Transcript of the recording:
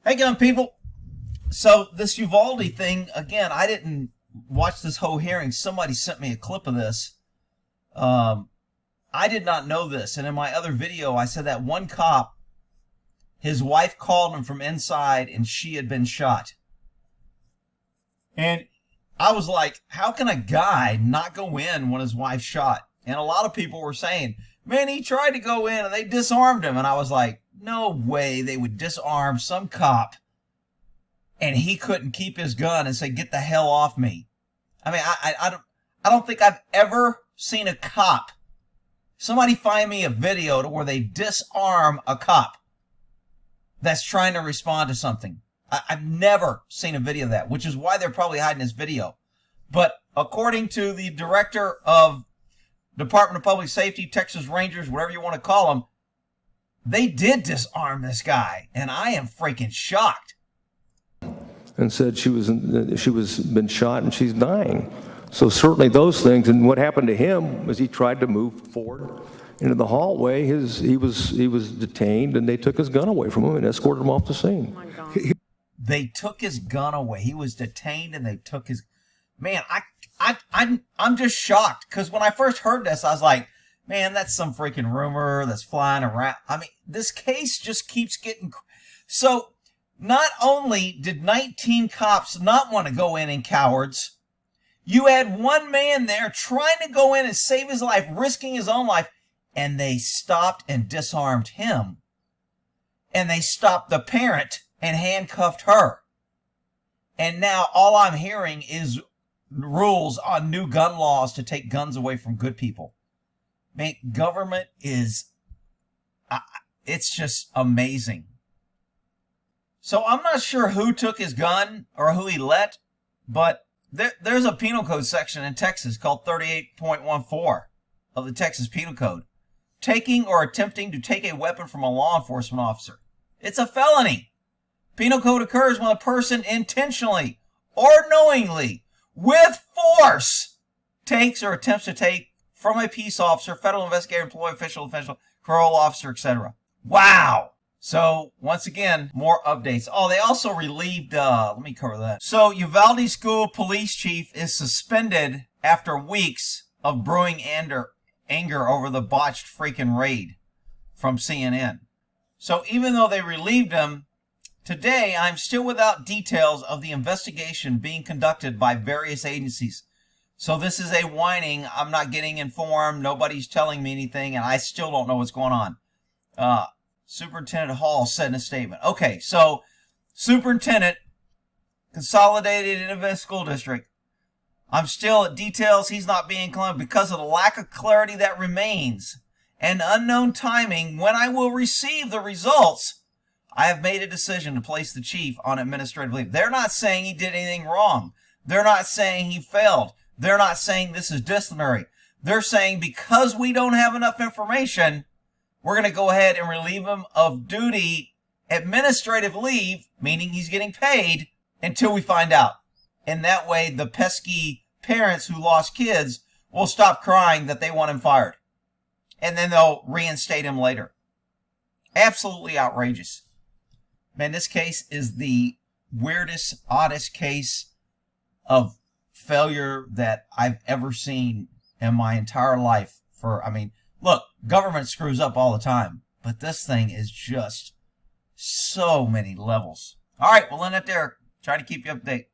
Hey, gun people. So this Uvalde thing, again, I didn't watch this whole hearing. Somebody sent me a clip of this. I did not know this. And in my other video, I said that one cop, his wife called him from inside and she had been shot. And I was like, how can a guy not go in when his wife's shot? And a lot of people were saying, man, he tried to go in and they disarmed him. And I was like, no way they would disarm some cop and he couldn't keep his gun and say, get the hell off me. I mean, I don't think I've ever seen a cop. Somebody find me a video to where they disarm a cop that's trying to respond to something. I've never seen a video of that, which is why they're probably hiding this video. But according to the director of Department of Public Safety, Texas Rangers, whatever you want to call them, they did disarm this guy, and I am freaking shocked. And said she was been shot and she's dying. So certainly those things. And what happened to him was he tried to move forward into the hallway. He was detained, and they took his gun away from him and escorted him off the scene. Oh my God. They took his gun away. He was detained, and they took his. Man, I'm just shocked, because when I first heard this, I was like, man, that's some freaking rumor that's flying around. I mean, this case just keeps getting... So, not only did 19 cops not want to go in and cowards, you had one man there trying to go in and save his life, risking his own life, and they stopped and disarmed him. And they stopped the parent and handcuffed her. And now all I'm hearing is rules on new gun laws to take guns away from good people. Man, government is, it's just amazing. So I'm not sure who took his gun or who he let, but there's a penal code section in Texas called 38.14 of the Texas Penal Code. Taking or attempting to take a weapon from a law enforcement officer. It's a felony. Penal code occurs when a person intentionally or knowingly with force takes or attempts to take from a peace officer, federal investigator, employee, official, parole officer, etc. Wow. So, once again, more updates. Oh, they also relieved, let me cover that. So, Uvalde School Police Chief is suspended after weeks of brewing anger over the botched freaking raid from CNN. So, even though they relieved him, today I'm still without details of the investigation being conducted by various agencies. So this is a whining, I'm not getting informed, nobody's telling me anything, and I still don't know what's going on. Superintendent Hall said in a statement. Okay, so Superintendent, Consolidated Independent School District, I'm still at details he's not being claimed because of the lack of clarity that remains and unknown timing when I will receive the results. I have made a decision to place the chief on administrative leave. They're not saying he did anything wrong. They're not saying he failed. They're not saying this is disciplinary. They're saying because we don't have enough information, we're going to go ahead and relieve him of duty, administrative leave, meaning he's getting paid, until we find out. And that way, the pesky parents who lost kids will stop crying that they want him fired. And then they'll reinstate him later. Absolutely outrageous. Man, this case is the weirdest, oddest case of failure that I've ever seen in my entire life. I mean, look, government screws up all the time, but this thing is just so many levels. All right, we'll end it there. Try to keep you updated.